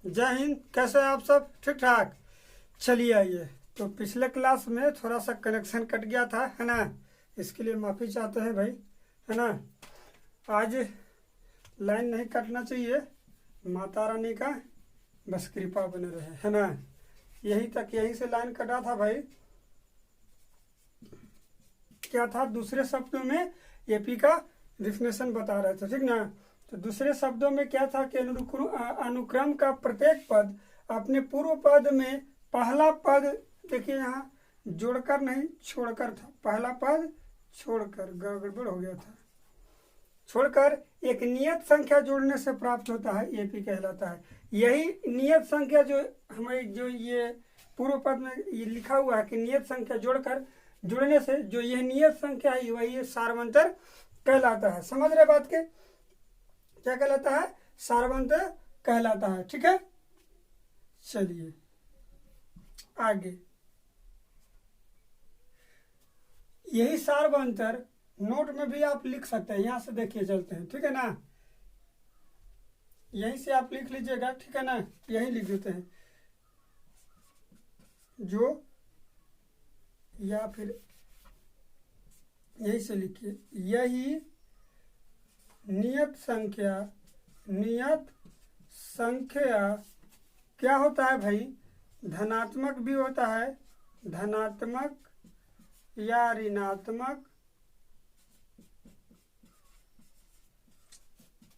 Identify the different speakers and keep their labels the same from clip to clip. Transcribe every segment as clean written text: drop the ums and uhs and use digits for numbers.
Speaker 1: जय हिंद। कैसे हैं आप सब? ठीक ठाक। चलिए आइए। तो पिछले क्लास में थोड़ा सा कनेक्शन कट गया था, है ना। इसके लिए माफ़ी चाहते हैं भाई, है ना। आज लाइन नहीं कटना चाहिए, माता रानी का बस कृपा बने रहे, है ना। यहीं तक, यहीं से लाइन कटा था भाई। क्या था? दूसरे शब्दों में एपी का डिफिनेशन बता रहे थे, ठीक ना। तो दूसरे शब्दों में क्या था कि अनुक्रम का प्रत्येक पद अपने पूर्व पद में पहला पद, देखिए यहाँ जोड़कर नहीं छोड़कर था, पहला पद छोड़कर, गड़बड़ हो गया था, छोड़कर एक नियत संख्या जोड़ने से प्राप्त होता है, एपी कहलाता है। यही नियत संख्या जो हमें, जो ये पूर्व पद में ये लिखा हुआ है कि नियत संख्या जोड़कर, जुड़ने से जो यह नियत संख्या है वही सारवंतर कहलाता है। समझ रहे बात के? क्या कहलाता है? सारवंतर कहलाता है, ठीक है। चलिए आगे। यही सारवंतर नोट में भी आप लिख सकते हैं, यहां से देखिए चलते हैं, ठीक है ना। यहीं से आप लिख लीजिएगा, ठीक है ना। यही लिख देते हैं जो, या फिर यही से लिखिए, यही नियत संख्या, नियत संख्या क्या होता है भाई? धनात्मक भी होता है, धनात्मक या ऋणात्मक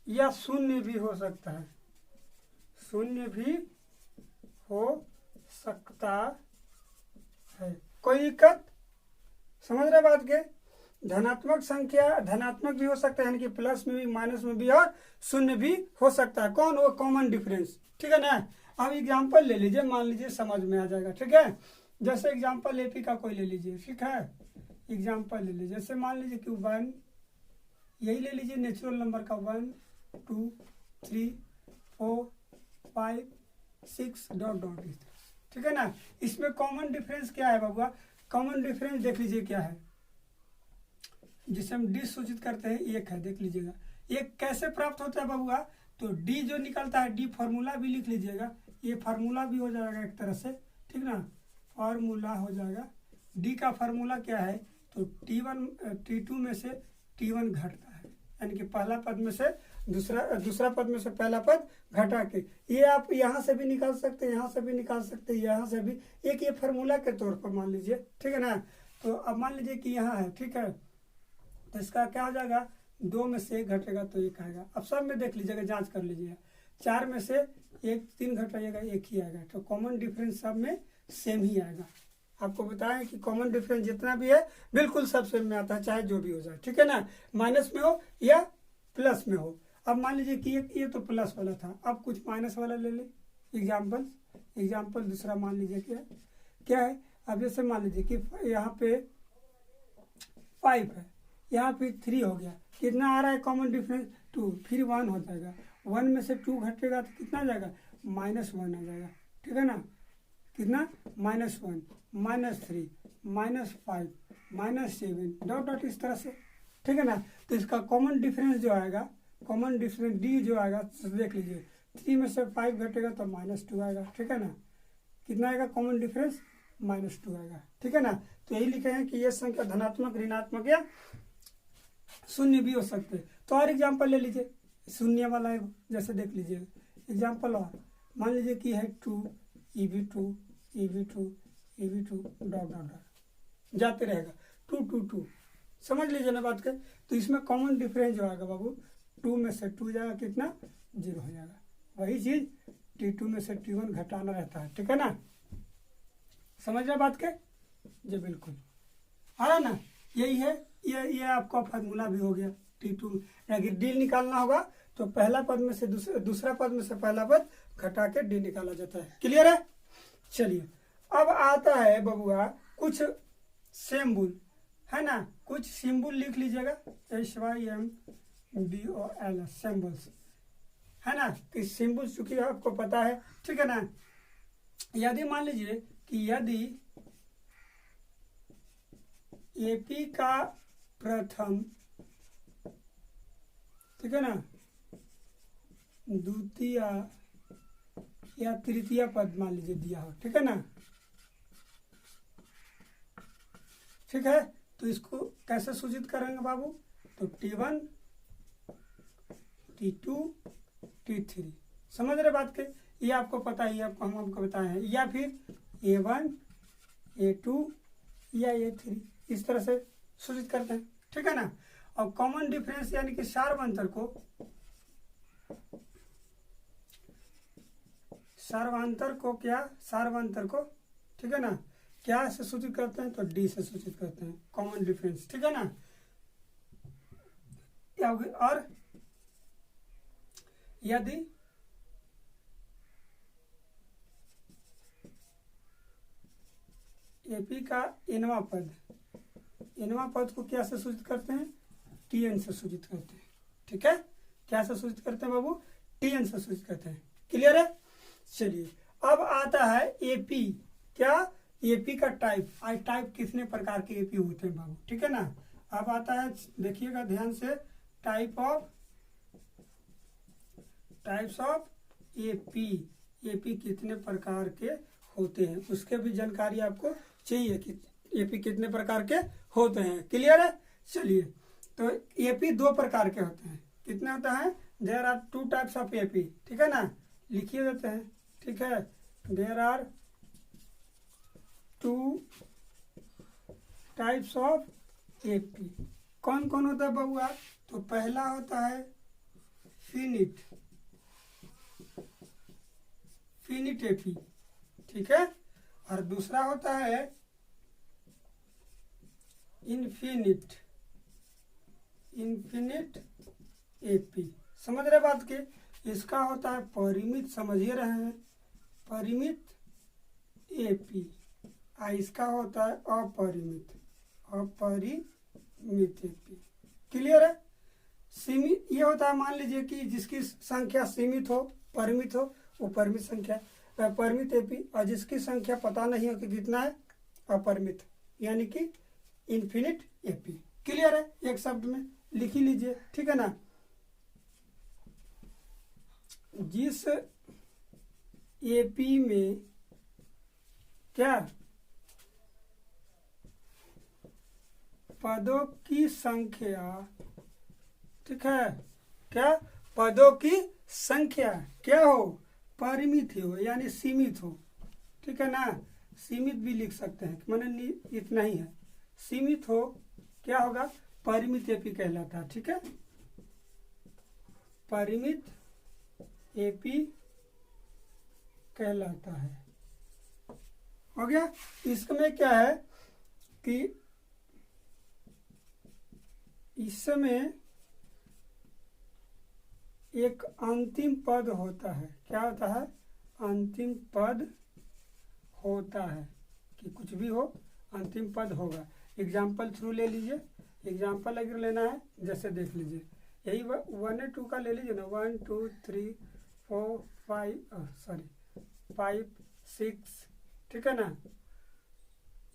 Speaker 1: या शून्य भी हो सकता है, शून्य भी हो सकता है। कोई दिक्कत? समझ रहे बात के? धनात्मक संख्या, धनात्मक भी हो सकता है, यानी कि प्लस में भी, माइनस में भी, और शून्य भी हो सकता है। कौन? वो कॉमन डिफरेंस, ठीक है ना। अब एग्जाम्पल ले लीजिए, मान लीजिए समझ में आ जाएगा, ठीक है। जैसे एग्जाम्पल एपी का कोई ले लीजिए, ठीक है। एग्जाम्पल ले लीजिए, जैसे मान लीजिए कि 1, यही ले लीजिए नेचुरल नंबर का, 1 2 3 4 5 6 डॉट डॉट, ठीक है ना। इसमें कॉमन डिफरेंस क्या है बाबुआ? कॉमन डिफरेंस देख लीजिए क्या है, जिसे हम डी सूचित करते हैं, एक है, देख लीजिएगा। एक कैसे प्राप्त होता है बाबुआ? तो डी जो निकलता है, डी फार्मूला भी लिख लीजिएगा, ये फार्मूला भी हो जाएगा एक तरह से, ठीक ना। फार्मूला हो जाएगा, डी का फार्मूला क्या है? तो T1 T2 में से T1 घटता है, यानी कि पहला पद में से दूसरा पद में से पहला पद घटा के। ये आप यहाँ से भी निकाल सकते हैं, यहाँ से भी निकाल सकते हैं, यहाँ से भी, एक ये फार्मूला के तौर पर मान लीजिए, ठीक है ना। तो अब मान लीजिए कि यहाँ है, ठीक है। तो इसका क्या हो जाएगा? 2 में से 1 घटेगा तो 1 आएगा। अब सब में देख लीजिएगा, जांच कर लीजिएगा। 4 में से 3 घटाइएगा, 1 ही आएगा। तो कॉमन डिफरेंस सब में सेम ही आएगा। आपको बताएं कि कॉमन डिफरेंस जितना भी है बिल्कुल सब सेम में आता है, चाहे जो भी हो जाए, ठीक है ना। माइनस में हो या प्लस में हो। अब मान लीजिए कि ये तो प्लस वाला था, अब कुछ माइनस वाला ले लें। एग्जाम्पल दूसरा मान लीजिए क्या है। अब जैसे मान लीजिए कि यहाँ पे 5 है, यहाँ पे 3 हो गया, कितना आ रहा है कॉमन डिफरेंस? 2, फिर 1 हो जाएगा। 1 में से 2 घटेगा तो कितना आ जाएगा? -1 आ जाएगा, ठीक है ना। कितना? -1, -3, -5, -7 डॉट डॉट, इस तरह से, ठीक है ना। तो इसका कॉमन डिफरेंस जो आएगा, कॉमन डिफरेंस डी जो आएगा, तो देख लीजिए 3 में से 5 घटेगा तो -2 आएगा, ठीक है ना। कितना आएगा कॉमन डिफरेंस? -2 आएगा, ठीक है ना। तो यही लिखे हैं कि ये संख्या धनात्मक, ऋणात्मक या शून्य भी हो सकते हैं। तो और एग्जाम्पल ले लीजिए, शून्य वाला है, जैसे देख लीजिए एग्जाम्पल। और मान लीजिए कि है 2 EV2 डॉट डॉट डॉट जाते रहेगा, 2 2 2। समझ लीजिए ना बात के। तो इसमें कॉमन डिफरेंस जो आएगा बाबू, 2 में से 2 जाएगा, कितना? 0 हो जाएगा। वही चीज T2 में से T1 घटाना रहता है, ठीक है ना। समझ रहे बात के? जी बिल्कुल, आ रहा ना। यही है, ये आपका फार्मूला भी हो गया। T2 अगर डी निकालना होगा तो पहला पद में से दूसरा पद में से पहला पद घटा के डी निकाला जाता है। क्लियर है? चलिए अब आता है बबुआ कुछ सिंबल, है ना। कुछ सिंबल लिख लीजिएगा, SYMBOL, सिंबल्स, है ना। कि सिंबल चूंकि आपको पता है, ठीक है ना। यदि मान लीजिए कि यदि एपी का प्रथम, ठीक है ना, द्वितीय या तृतीय पद मान लीजिए दिया हो, ठीक है ना। ठीक है, तो इसको कैसे सूचित करेंगे बाबू, तो T1 T2 T3, समझ रहे बात के, ये आपको पता ही है, हम आपको बताए हैं, या फिर A1 A2 या A3, इस तरह से सूचित करते हैं, ठीक है ना। और कॉमन डिफरेंस यानी कि सार्वंतर को ठीक है ना, क्या से सूचित करते हैं, तो डी से सूचित करते हैं, कॉमन डिफरेंस, ठीक है ना। और यदि एपी का nवां पद को क्या से सूचित करते हैं, Tn से सूचित करते हैं, ठीक है। क्या से सूचित करते हैं बाबू, Tn से सूचित करते हैं, क्लियर है। चलिए अब आता है एपी, क्या, एपी का टाइप कितने प्रकार के एपी होते हैं बाबू, ठीक है ना। अब आता है, देखिएगा ध्यान से, टाइप्स ऑफ एपी कितने प्रकार के होते हैं, उसके भी जानकारी आपको चाहिए कि एपी कितने प्रकार के होते हैं, क्लियर है। चलिए, तो एपी दो प्रकार के होते हैं, कितने होता है, there are 2 types of AP, ठीक है ना, लिखिए देते हैं, ठीक है। There are 2 types of AP, कौन कौन होता है बबुआ, तो पहला होता है फिनिट एपी, ठीक है, और दूसरा होता है इन्फिनिट एपी, समझ रहे बात के। इसका होता है परिमित, समझिए रहे हैं, परिमित एपी, और इसका होता है अपरिमित एपी, क्लियर है। सीमित ये होता है, मान लीजिए कि जिसकी संख्या सीमित हो, परिमित हो, वो परिमित संख्या परिमित एपी, और जिसकी संख्या पता नहीं हो कि कितना है, अपरिमित, यानी कि इन्फिनिट एपी, क्लियर है। एक शब्द में लिख ही लीजिए, ठीक है ना। जिस एपी में क्या पदों की संख्या, ठीक है, क्या पदों की संख्या क्या हो, परिमित हो, यानी सीमित हो, ठीक है ना। सीमित भी लिख सकते हैं, माने इतना ही है, सीमित हो, क्या होगा, परिमित एपी कहलाता है, ठीक है। परिमित एपी कहलाता है, हो गया। इसमें क्या है कि इसमें एक अंतिम पद होता है, क्या होता है, अंतिम पद होता है, कि कुछ भी हो अंतिम पद होगा। एग्जाम्पल थ्रू ले लीजिए, एग्जाम्पल अगर लेना है, जैसे देख लीजिए, यही 1 और 2 का ले लीजिए ना, 1 2 3 4 5 6, ठीक है ना,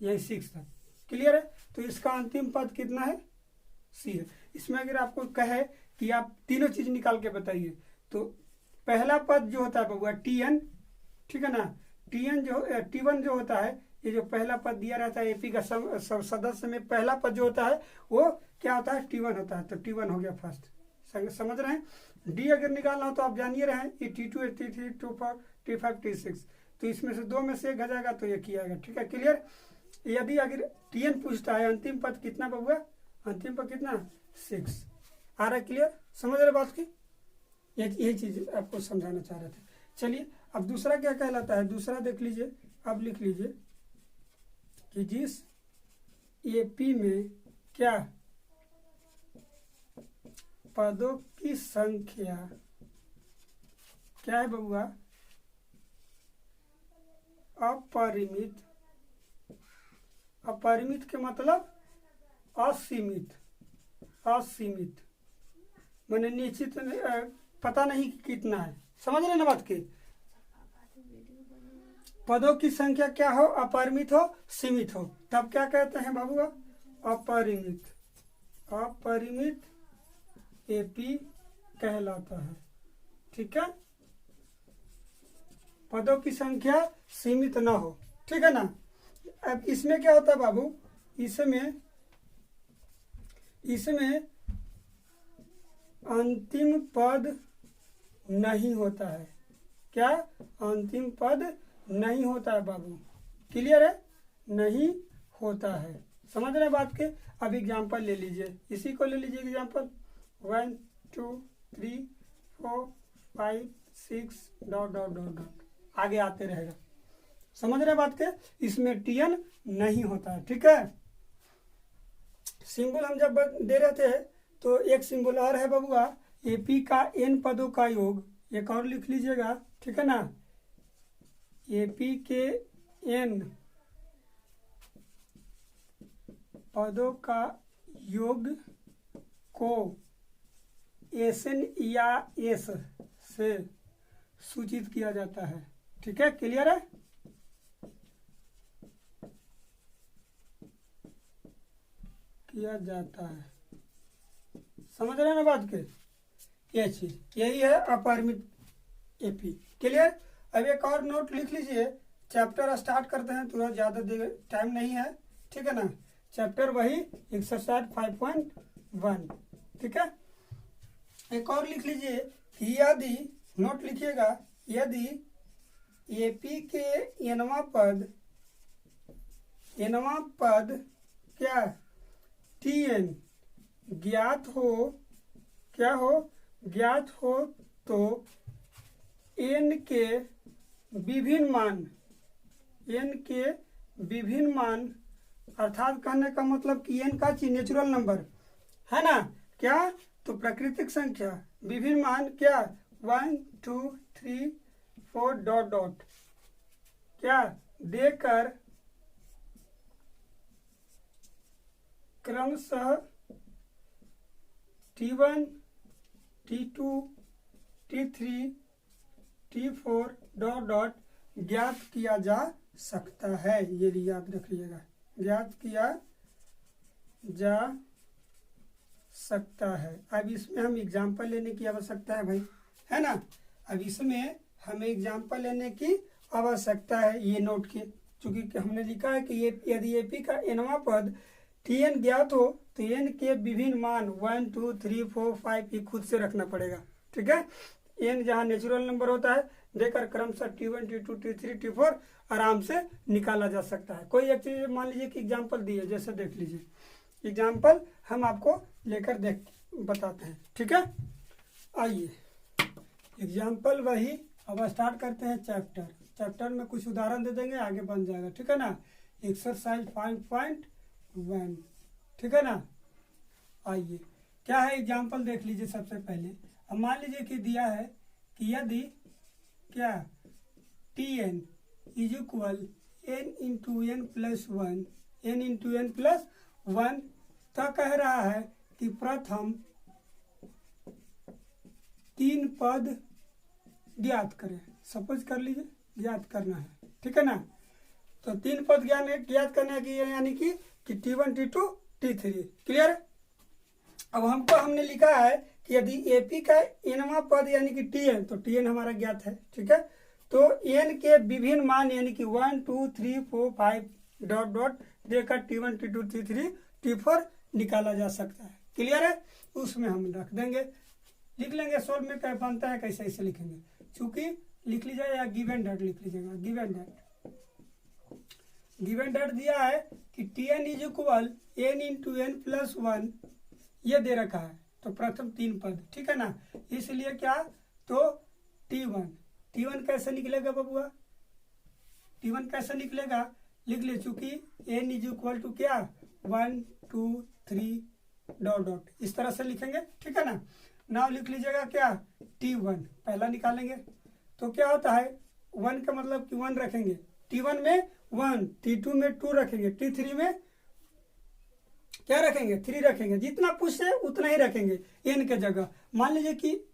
Speaker 1: यही 6 तक, क्लियर है। तो इसका अंतिम पद कितना है, सी है। इसमें अगर आपको कहे कि आप तीनों चीज निकाल के बताइए, तो पहला पद जो होता है बबुआ Tn, ठीक है ना, T1 जो होता है, ये जो पहला पद दिया रहता है एपी का सदस्य में पहला पद जो होता है वो क्या होता है, T1 होता है, तो T1 हो गया फर्स्ट, समझ रहे हैं। डी अगर निकालना हो तो आप जानिए रहे हैं, ये T2 T3 T4 T5 T6, तो इसमें से 2 में से एक आ जाएगा, तो ये किया जाएगा, ठीक है, क्लियर। यदि अगर Tn पूछता है अंतिम पद कितना बबुआ, अंतिम पद कितना, 6 आ रहा है, क्लियर, समझ रहे बात की, यही चीज आपको समझाना चाह रहे थे। चलिए अब दूसरा क्या कहलाता है, दूसरा देख लीजिए, अब लिख लीजिए कि जिस एपी में क्या पदों की संख्या क्या है बबुआ, अपरिमित के मतलब असीमित, माने निश्चित पता नहीं कितना है, समझ रहे ना बात की। पदों की संख्या क्या हो, अपरिमित हो, सीमित हो, तब क्या कहते हैं बाबूआ, अपरिमित एपी कहलाता है, ठीक है। पदों की संख्या सीमित ना हो, ठीक है ना। अब इसमें क्या होता है बाबू, इसमें अंतिम पद नहीं होता है। क्या? अंतिम पद नहीं होता है बाबू, क्लियर है? नहीं होता है, समझ रहे बात के। अब एग्जाम्पल ले लीजिए, इसी को ले लीजिए example 1 2 3 4 5 6 dot dot dot dot आगे आते रहेगा, समझ रहे बात के। इसमें टीएन नहीं होता है, ठीक है। सिंबल हम जब दे रहे थे तो एक सिंबल और है बबुआ, एपी का एन पदों का योग, एक और लिख लीजिएगा, ठीक है ना। एपी के एन पदों का योग को एसएन या एस से सूचित किया जाता है, ठीक है, क्लियर है। किया जाता है, समझ रहे हैं ना बात के। ये चीज यही है अपरिमित एपी, क्लियर। अब एक और नोट लिख लीजिए, चैप्टर स्टार्ट करते हैं, थोड़ा ज्यादा टाइम नहीं है, ठीक है ना। चैप्टर वही एक्सरसाइज 5.1, ठीक है। एक और लिख लीजिए कि यदि, नोट लिखिएगा, यदि एपी के एनवा पद क्या टीएन ज्ञात हो, क्या हो, ज्ञात हो, तो एन के विभिन्न मान, अर्थात कहने का मतलब कि एन का नेचुरल नंबर है ना, क्या, तो प्राकृतिक संख्या विभिन्न मान क्या 1 2 3 4 डॉट डॉट क्या देकर क्रमशः T1 T2 T3 T4 dot dot ज्ञात किया जा सकता है। ये भी याद रखिएगा, ज्ञात किया जा सकता है। अब इसमें हम एग्जाम्पल लेने की आवश्यकता है भाई, है ना। अब इसमें हमें एग्जाम्पल लेने की आवश्यकता है, ये नोट की, चूंकि हमने लिखा है कि ये यदि एपी का एनवा पद टीएन ज्ञात हो तो एन के विभिन्न मान 1 2 3 4 5 ये खुद से रखना पड़ेगा, ठीक है। एन जहाँ नेचुरल नंबर होता है देकर क्रमशः T1 T2 T3 T4 आराम से निकाला जा सकता है। कोई एक चीज मान लीजिए कि एग्जाम्पल दिए, जैसे देख लीजिए एग्जाम्पल हम आपको लेकर बताते हैं, ठीक है। आइए एग्जाम्पल वही, अब स्टार्ट करते हैं चैप्टर में कुछ उदाहरण दे देंगे, आगे बन जाएगा, ठीक है ना। एक्सरसाइज 5.1, ठीक है ना। आइए क्या है एग्जाम्पल देख लीजिए। सबसे पहले अब मान लीजिए कि दिया है कि यदि क्या Tn is equal n into N plus 1 तो कह रहा है कि प्रथम 3 पद ज्ञात करें। सपोज कर लीजिए ज्ञात करना है, ठीक है ना। तो 3 पद ज्ञात करने की यानी कि T1 T2 T3, क्लियर। अब हमने लिखा है कि यदि एपी का एनवा पद यानी कि टीएन, तो टीएन हमारा ज्ञात है, ठीक है। तो एन के विभिन्न मान यानी कि 1 2 3 4 5 डॉट डॉट देकर T1 T2 T3 T4 निकाला जा सकता है, क्लियर है। उसमें हम रख देंगे, लिख लेंगे, सोल्व में क्या बनता है कैसे ऐसे लिखेंगे, चूंकि लिख लीजिएगा या गिवन डेट लिख लीजिएगा। गिवन डेट दिया है कि Tn is equal n into N plus 1 ये दे रखा है, तो प्रथम 3 पद, ठीक है ना। इसलिए क्या, तो T1 कैसे निकलेगा बबुआ, T1 कैसे निकलेगा, लिख ले, चूंकि n इज इक्वल टू क्या 1 2 3 डॉट डॉट इस तरह से लिखेंगे, ठीक है ना। नाउ लिख लीजिएगा क्या T1 पहला निकालेंगे, तो क्या होता है 1 का मतलब कि 1 रखेंगे, T1 में 1, T2 में 2 रखेंगे, T3 में क्या रखेंगे 3 रखेंगे, जितना पूछे उतना ही रखेंगे n के जगह। मान लीजिए कि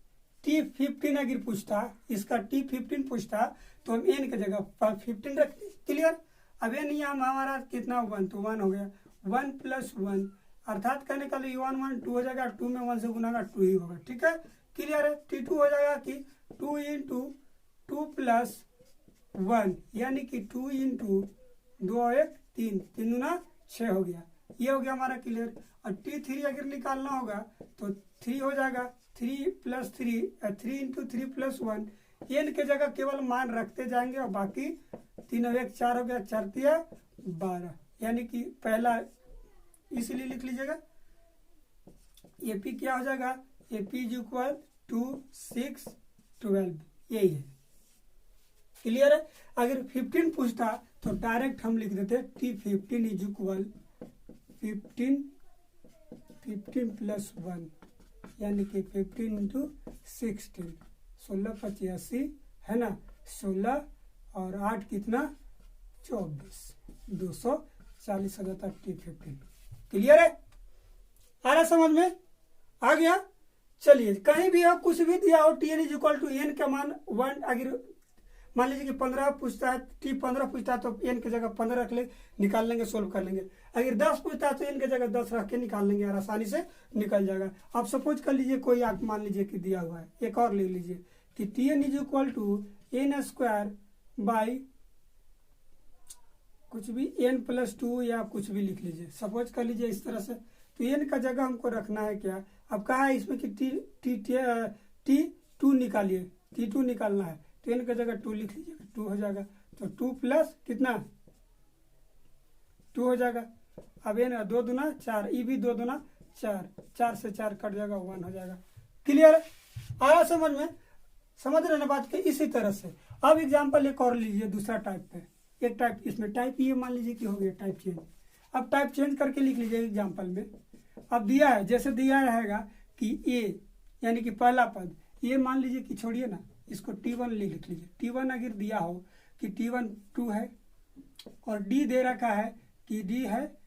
Speaker 1: T15 अगर पूछता, इसका T15 पूछता तो हम n के जगह 15 रख, क्लियर। अब n यहाँ हमारा कितना 1, तो 1 हो गया, 1 प्लस 1 अर्थात कहने का 1 1 2 हो जाएगा, 2 में 1 से गुना 2 ही होगा, ठीक है, क्लियर है। T2 हो जाएगा कि 2 इंटू 2 प्लस 1 यानी कि 2 इंटू 2 और 1 3, 3 दूना 6 हो गया। ये हो गया हमारा क्लियर। और T3 अगर निकालना होगा तो 3 हो जाएगा, 3 प्लस 3, 3 इंटू 3 प्लस 1। एन के जगह केवल मान रखते जाएंगे और बाकी 3 और 1 4 हो गया, 4 तिया 12, यानी कि पहला इसलिए लिख लीजिएगा। AP क्या हो जाएगा, AP इज इक्वल टू 6 12, यही है। क्लियर है। अगर 15 पूछता तो डायरेक्ट हम लिख देते T15 इज इक्वल 15 प्लस 1, यानी कि 15 इंटू 16, 16 85 है ना, 16 और 8 कितना 24, 240 हो जाता T15। क्लियर है, आ रहा समझ में, आ गया। चलिए कहीं भी हो कुछ भी दिया हो Tn is equal to N का मान 1, अगर मान लीजिए कि 15 पूछता है, T15 पूछता है तो एन की जगह 15 रख ले, निकाल लेंगे, सोल्व कर लेंगे। अगर 10 पूछता है तो एन की जगह 10 रख के निकाल लेंगे और आसानी से निकल जाएगा। आप सपोज कर लीजिए कोई आप मान लीजिए कि दिया हुआ है, एक और ले लीजिए कि Tn is equal to N square by कुछ भी n प्लस 2 या कुछ भी लिख लीजिए, सपोज कर लीजिए इस तरह से। तो n का जगह हमको रखना है क्या, अब कहा है इसमें कि T2 निकालिए, T2 निकालना है तो n का जगह 2 लिख लीजिएगा, 2 हो जाएगा। तो 2 प्लस कितना 2 हो जाएगा। अब n 2 दूना 4, ये भी 2 दूना 4, 4 से 4 कट जाएगा, 1 हो जाएगा। क्लियर है, आया समझ में, समझ रहे ना बात के। इसी तरह से अब एग्जाम्पल एक और लीजिए दूसरा टाइप पे, एक टाइप इसमें टाइप ये मान लीजिए कि हो गया टाइप चेंज। अब टाइप चेंज करके लिख लीजिए एग्जाम्पल में। अब दिया है, जैसे दिया रहेगा कि ए यानी कि पहला पद, ये मान लीजिए कि छोड़िए ना, इसको T1 लिख लीजिए। T1 अगर दिया हो कि T1 2 है और D दे रखा है कि D है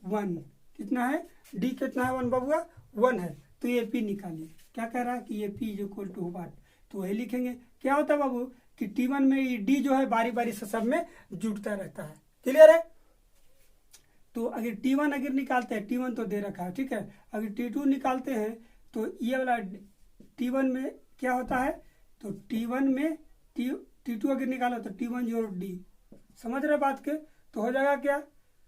Speaker 1: 1, कितना है D कितना है 1 बबुआ 1 है, तो AP निकालिए। क्या कह रहा है कि AP is equal to what, तो वही लिखेंगे। क्या होता है बाबू कि T1 में ये D जो है बारी बारी से सब में जुड़ता रहता है। क्लियर है। तो अगर T1 अगर निकालते हैं, T1 तो दे रखा है, ठीक है। अगर T2 निकालते हैं तो ये वाला T1 में क्या होता है, तो T1 में T2 अगर निकालो तो T1 जोड़ D, समझ रहे बात के। तो हो जाएगा क्या,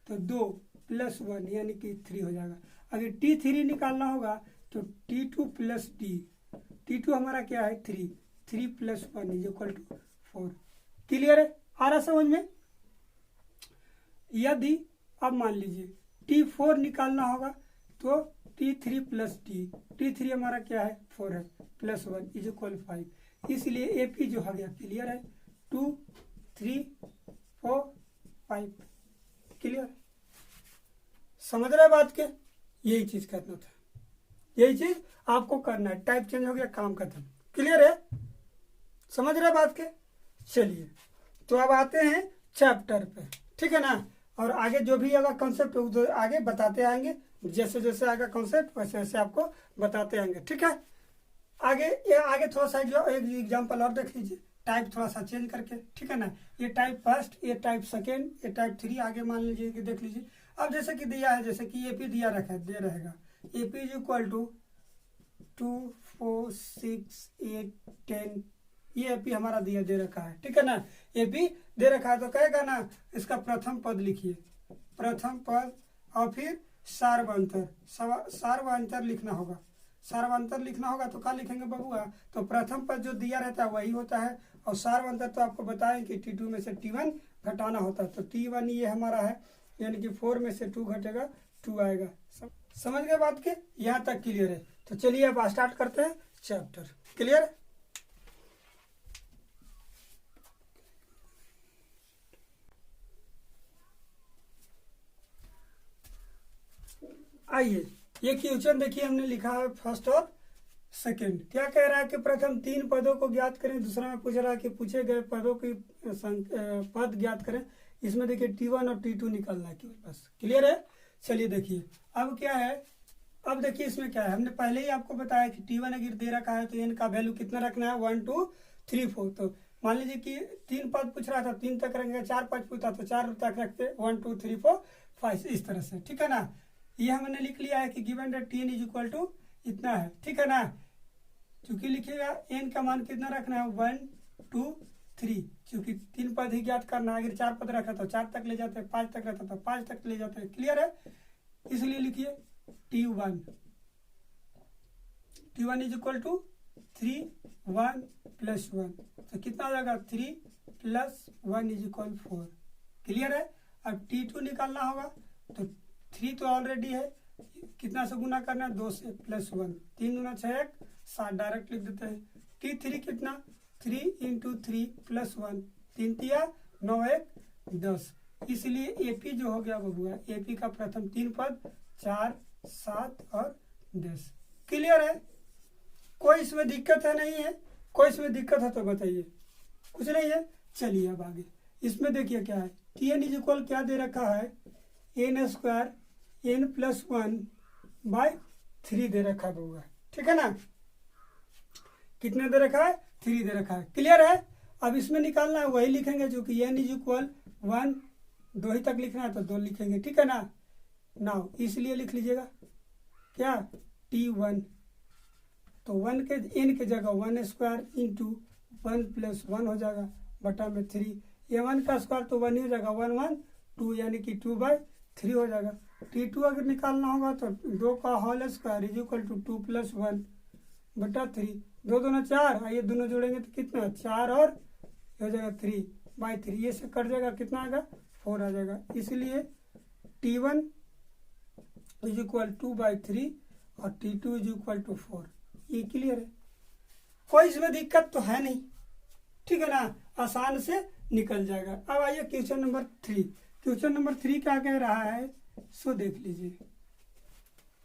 Speaker 1: तो 2 प्लस 1 यानी कि 3 हो जाएगा। अगर T3 निकालना होगा तो T2 प्लस D, T2 हमारा क्या है 3, 3 plus 1 is equal to 4। Clear है, आ रहा समझ में। यदि अब मान लीजिए T4 निकालना होगा तो T3 प्लस D, T3 हमारा क्या है 4 है, प्लस 1 इज इक्वल 5, इसलिए AP जो हो गया। क्लियर है, 2 3 4 5। क्लियर, समझ रहे बात के। यही चीज करना था, यही चीज आपको करना है। टाइप चेंज हो गया, काम खत्म। क्लियर है, समझ रहे बात के। चलिए तो अब आते हैं चैप्टर पे, ठीक है ना। और आगे जो भी अगर कॉन्सेप्ट तो आगे बताते आएंगे, जैसे जैसे आएगा कॉन्सेप्ट वैसे वैसे आपको बताते आएंगे, ठीक है। आगे थोड़ा सा एक एग्जाम्पल और देख लीजिए, टाइप थोड़ा सा चेंज करके, ठीक है ना। ये टाइप फर्स्ट, ये टाइप सेकेंड, ये टाइप 3 आगे मान लीजिए कि देख लीजिए। अब जैसे कि दिया है, जैसे कि AP दिया रखा है, दे रहेगा AP इज इक्वल टू 2 4 6 8 10, ये AP हमारा दिया दे रखा है, ठीक है ना। AP दे रखा है तो कहेगा ना इसका प्रथम पद लिखिए, प्रथम पद, और फिर सार्वंतर, सार्वंतर लिखना होगा। सार्वंतर लिखना होगा तो क्या लिखेंगे बबुआ, तो प्रथम पद जो दिया रहता है वही होता है, और सार्वंतर तो आपको बताएं कि T2 में से T1 घटाना होता है। तो T1 ये हमारा है, यानी कि 4 में से 2 घटेगा 2 आएगा। समझ गए बात के, यहाँ तक क्लियर है। तो चलिए अब स्टार्ट करते हैं चैप्टर। क्लियर, आइए ये क्वेश्चन देखिए, हमने लिखा है फर्स्ट और सेकंड। क्या कह रहा है कि प्रथम 3 पदों को ज्ञात करें। दूसरा में पूछ रहा है कि पूछे गए पदों की पद ज्ञात करें। इसमें देखिए T1 और T2 निकालना है केवल, बस। क्लियर है, चलिए देखिए अब क्या है। अब देखिए इसमें क्या है, हमने पहले ही आपको बताया कि T1 अगर दे रखा है तो n का वैल्यू कितना रखना है 1 2 3 4। तो मान लीजिए कि 3 पद पूछ रहा था, 3 तक रखेंगे, 4 5 पूछता तो 4 तक रखते, 1 2 3 4 5 इस तरह से, ठीक है ना। ये हमने लिख लिया है कि given that Tn is equal to इतना है, ठीक है ना। चूंकि लिखिएगा n का मान कितना रखना है 1 2 3, क्योंकि 3 पद ही ज्ञात करना है। अगर 4 पद रखा तो 4 तक ले जाते हैं, 5 तक रहता तो 5 तक ले जाते हैं। क्लियर है? इसलिए लिखिए T1 is equal to 3 1 plus 1, तो कितना हो जाएगा 3 प्लस 1 इज इक्वल 4। क्लियर है? अब T2 निकालना होगा, तो 3 तो ऑलरेडी है, कितना से गुना करना है 2 से प्लस 1, 3 गुना 6 1 7, डायरेक्ट लिख देते हैं। T3 कितना 3 इंटू 3 प्लस 1, 3 तिया 9 1 10, इसलिए AP जो हो गया बबुआ, AP का प्रथम 3 पद 4 7 और 10। क्लियर है? कोई इसमें दिक्कत है नहीं है? कोई इसमें दिक्कत है तो बताइए। कुछ नहीं है? चलिए अब आगे इसमें देखिए क्या है। Tn इज इक्वल क्या दे रखा है, n square n plus 1 by 3 दे रखा है बबुआ। ठीक है ना? कितने दे रखा है? 3 दे रखा है। क्लियर है? अब इसमें निकालना है वही लिखेंगे जो कि n इज इक्वल 1, 2 ही तक लिखना है तो 2 लिखेंगे। ठीक है ना? नाउ इसलिए लिख लीजिएगा क्या T1, तो 1 के n के जगह 1 स्क्वायर इंटू 1 प्लस 1 हो जाएगा बटा में 3, ये 1 का स्क्वायर तो 1 ही हो जाएगा, 1 1 2 यानी कि 2/3 हो जाएगा। T2 अगर निकालना होगा तो 2 का whole square is equal to 2 plus 1 बटा 3, 2 दूना 4, ये दोनों जोड़ेंगे तो कितना 4 और हो जाएगा 3/3, ये से कट जाएगा, कितना आएगा 4 आ जाएगा। इसलिए T1 इज इक्वल 2/3 और T2 इज इक्वल टू 4। ये क्लियर है? कोई इसमें दिक्कत तो है नहीं। ठीक है ना? आसान से निकल जाएगा। अब आइए क्वेश्चन नंबर 3। क्वेश्चन नंबर 3 क्या कह रहा है सो देख लीजिए।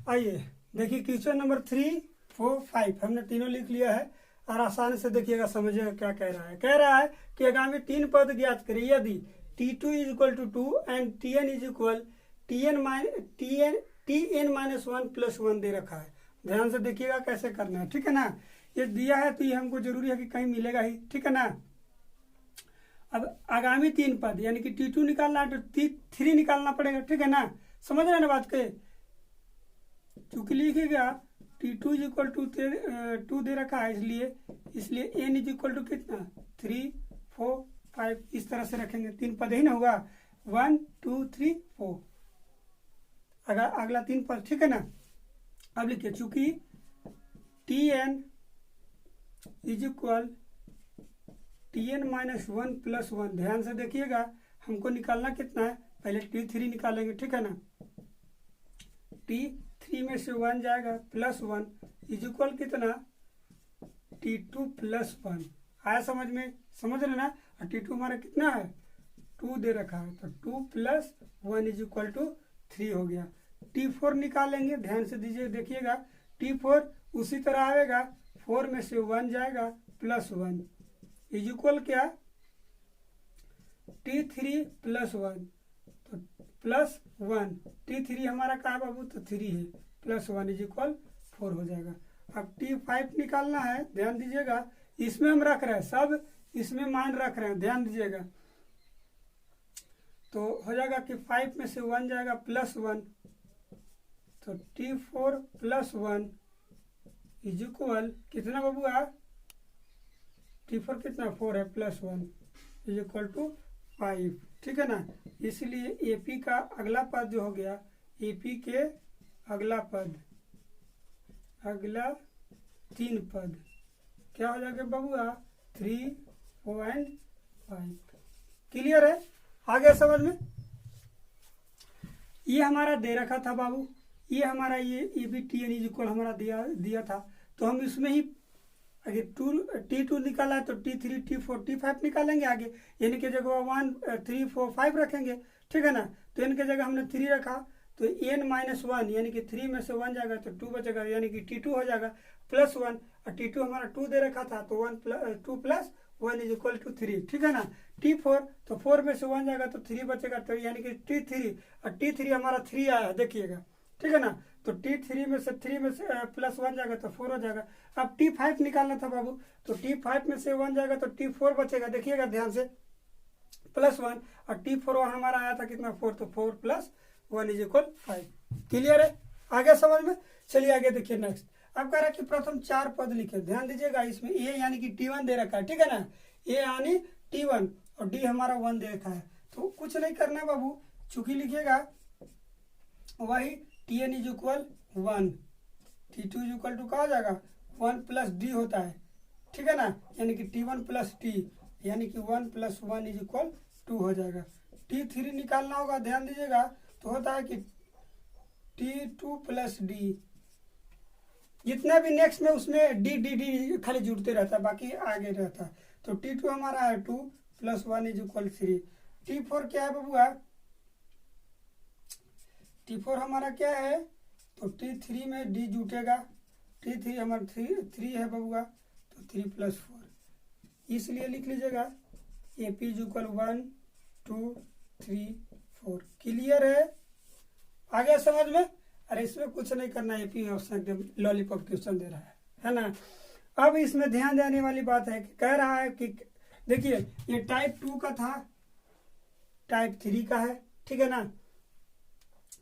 Speaker 1: आइए देखिए क्वेश्चन नंबर 3 4 5 हमने तीनों लिख लिया है और आसान से देखिएगा, समझिएगा क्या कह रहा है। कह रहा है कि आगामी 3 पद ज्ञात करिए यदि T2 is equal to 2 and Tn is equal Tn minus 1 plus 1 दे रखा है। ध्यान से देखिएगा कैसे करना है। ठीक है ना? ये दिया है तो ये हमको जरूरी है कि कहीं मिलेगा ही। ठीक है ना? अब आगामी 3 पद यानी कि T2 निकालना है तो T3 निकालना पड़ेगा। ठीक है ना? समझ रहे ना बात के? चूंकि लिखिएगा T2 इज इक्वल टू 2 दे रखा है, इसलिए n इज इक्वल टू कितना 3 4 5 इस तरह से रखेंगे। 3 पद ही ना होगा, 1 2 3 4 अगला 3 पद। ठीक है ना? अब लिखिए चूंकि Tn is equal Tn minus 1 plus 1, ध्यान से देखिएगा हमको निकालना कितना है, पहले T3 निकालेंगे। ठीक है ना? T3 में से 1 जाएगा प्लस 1 इज इक्वल कितना T2 प्लस 1। आया समझ में? समझ रहे ना? और T2 हमारा कितना है 2 दे रखा है, तो 2 प्लस 1 इज इक्वल टू 3 हो गया। T4 निकालेंगे, ध्यान से दीजिए देखिएगा T4 उसी तरह आएगा, 4 में से 1 जाएगा प्लस 1 इज इक्वल क्या T3 प्लस 1, तो प्लस 1 T3 हमारा कहाँ बाबू तो 3 है, प्लस 1 इज इक्वल 4 हो जाएगा। अब T5 निकालना है, ध्यान दीजिएगा इसमें हम रख रहे हैं, सब इसमें मान रख रहे हैं, ध्यान दीजिएगा। तो हो जाएगा कि 5 में से 1 जाएगा प्लस 1, तो T4 प्लस 1 इज इक्वल कितना बबुआ T4 कितना 4 है प्लस 1 इज इक्वल टू 5। ठीक है ना? इसलिए AP का अगला पद जो हो गया, AP के अगला पद, अगला 3 पद क्या हो जाएगा बबुआ 3 4 एंड 5। क्लियर है? आ गया समझ में? ये हमारा दे रखा था बाबू, ये हमारा ये भी Tn इज इक्वल हमारा दिया था, तो हम इसमें ही अगर T2 निकाला है तो T3 T4 T5 निकालेंगे आगे, यानी कि जगह 1 3 4 5 रखेंगे। ठीक है ना? तो n के जगह हमने 3 रखा, तो n माइनस 1 यानी कि 3 में से 1 जाएगा तो 2 बचेगा, यानी कि T2 हो जाएगा प्लस 1, और T2 हमारा 2 दे रखा था तो 2 प्लस 1 इज इक्वल टू 3। ठीक है ना? T4 तो 4 में से 1 जाएगा तो 3 बचेगा, तो यानी कि T3, और T3 हमारा 3 आया है देखिएगा। ठीक है ना? तो T3 में से 3 में से प्लस 1 जाएगा तो 4 हो जाएगा। अब T5 निकालना था बाबू, तो T5 में से 1 जाएगा तो T4 बचेगा, देखिएगा ध्यान से प्लस 1, और T4 हमारा आया था कितना 4, तो 4 प्लस 1 इज इक्वल 5। क्लियर है? आगे समझ में? चलिए आगे देखिए नेक्स्ट। अब कह रहा है कि प्रथम 4 पद लिखे, ध्यान दीजिएगा इसमें A यानी कि T1 दे रखा है। ठीक है ना? A यानी T1 और D हमारा 1 दे रखा है, तो कुछ नहीं करना बाबू, चूंकि लिखिएगा वही Tn is equal 1, T2 is equal to क्या हो जाएगा 1 प्लस D होता है, ठीक है ना, यानी कि T1 प्लस T यानी कि 1 प्लस 1 इज इक्वल 2 हो जाएगा। T3 निकालना होगा, ध्यान दीजिएगा, तो होता है कि T2 प्लस D, जितना भी नेक्स्ट में उसमें डी डी डी खाली जुड़ते रहता है, बाकी आगे रहता है। तो T2 हमारा है 2 प्लस 1 इज इक्वल 3। T4 क्या है बबुआ, T4 हमारा क्या है, तो T3 में D जुटेगा, T3 हमारा 3 है बबुआ, तो 3 प्लस 4, इसलिए लिख लीजिएगा AP इज इक्वल 1 2 3 4। क्लियर है, आ गया समझ में? अरे इसमें कुछ नहीं करना, AP ऑप्शन एकदम लॉलीपॉप क्वेश्चन दे रहा है ना। अब इसमें ध्यान देने वाली बात है कि कह रहा है कि देखिए ये टाइप 2 का था, टाइप 3 का है, ठीक है ना,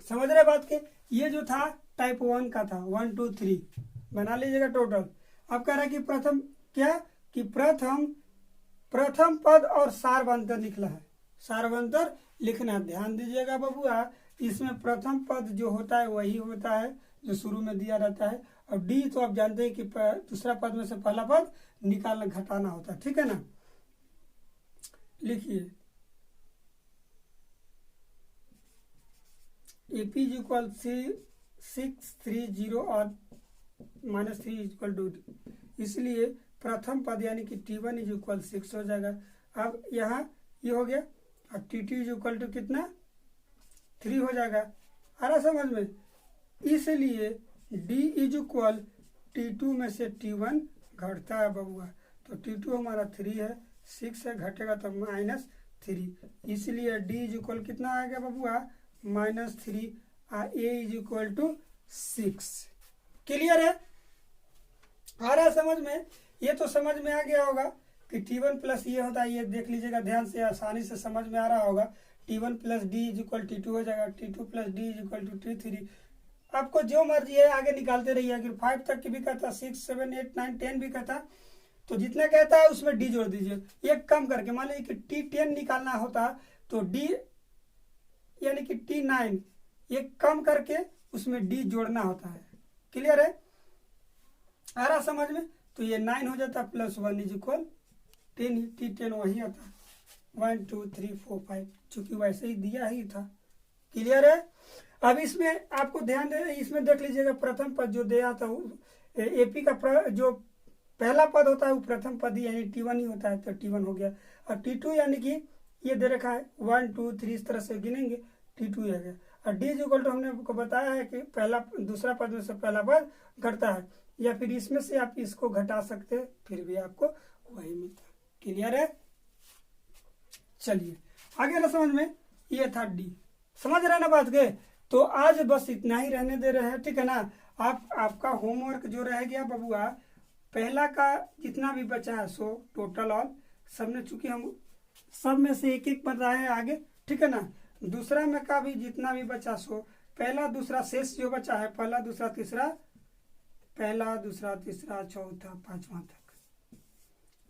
Speaker 1: समझ रहे बात के। ये जो था टाइप 1 का था, 1 2 3 बना लीजिएगा टोटल। अब कह रहा है कि प्रथम क्या, कि प्रथम पद और सारवंतर निकला है, सारवंतर लिखना है। ध्यान दीजिएगा बबुआ, इसमें प्रथम पद जो होता है वही होता है जो शुरू में दिया रहता है, और डी तो आप जानते हैं कि दूसरा पद में से पहला पद निकालना घटाना होता है, ठीक है ना। लिखिए AP इज इक्वल 6 3 0 और -3 इज इक्वल टू, इसलिए प्रथम पद यानी कि T1 इज इक्वल 6 हो जाएगा। अब यहाँ ये हो गया, और T2 इज इक्वल टू कितना 3 हो जाएगा, आ रहा समझ में। इसलिए D इज इक्वल T2 में से T1 घटता है बबुआ, तो T2 हमारा 3 है, 6 है, घटेगा तो -3, इसलिए D इज इक्वल कितना आ गया बबुआ -3, और A is equal to 6। Clear है, आ रहा है समझ में। ये तो समझ में आ गया होगा कि T1 प्लस ये होता है, ये देख लीजिएगा ध्यान से, आसानी से समझ में आ रहा होगा। T1 plus D is equal T2 हो जाएगा, T2 plus D is equal to T3। आपको जो मर्जी है आगे निकालते रहिए, अगर 5 तक की भी कहता, 6 7 8 9 10 भी कहता, तो जितना कहता है उसमें डी जोड़ दीजिए। एक कम करके मान लीजिए कि T10 निकालना होता तो डी यानी कि T9 एक कम करके उसमें डी जोड़ना होता है। क्लियर है, आ रहा समझ में। तो ये 9 हो जाता प्लस 1 इज इक्वल 10, T10 वही आता 1 2 3 4 5, चूंकि वैसे ही दिया ही था। क्लियर है। अब इसमें आपको ध्यान दे, इसमें देख लीजिएगा प्रथम पद जो दिया था AP का जो पहला पद होता है वो प्रथम पद ही यानी T1 ही होता है, तो T1 हो गया। और T2 यानी कि ये दे रखा है 1 2 3 इस तरह से गिनेंगे, T2 हो गया। और D इक्वल टू हमने आपको बताया है कि पहला दूसरा पद में से पहला पद घटता है, या फिर इसमें से आप इसको घटा सकते हैं, फिर भी आपको वही मिलता है। क्लियर है, चलिए आगे ना समझ में। ये था D, समझ रहे ना बात के। तो आज बस इतना ही रहने दे रहे हैं, ठीक है ना। आपका होमवर्क जो रह गया बबुआ, पहला का जितना भी बचा है सो टोटल ऑल सब ने, चूंकि हम सब में से एक एक बताए हैं आगे, ठीक है ना। दूसरा में का भी जितना भी बचा सो पहला दूसरा शेष जो बचा है, पहला दूसरा तीसरा, पहला दूसरा तीसरा चौथा पांचवा तक,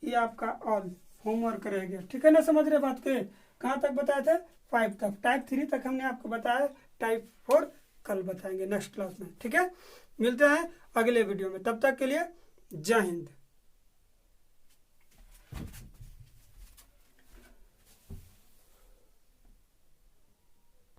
Speaker 1: ये आपका ऑल होमवर्क रह गया, ठीक है ना। समझ रहे बात के, कहाँ तक बताए थे 5 तक, टाइप 3 तक हमने आपको बताया, टाइप 4 कल बताएंगे नेक्स्ट क्लास में, ठीक है। मिलते हैं अगले वीडियो में, तब तक के लिए जय हिंद।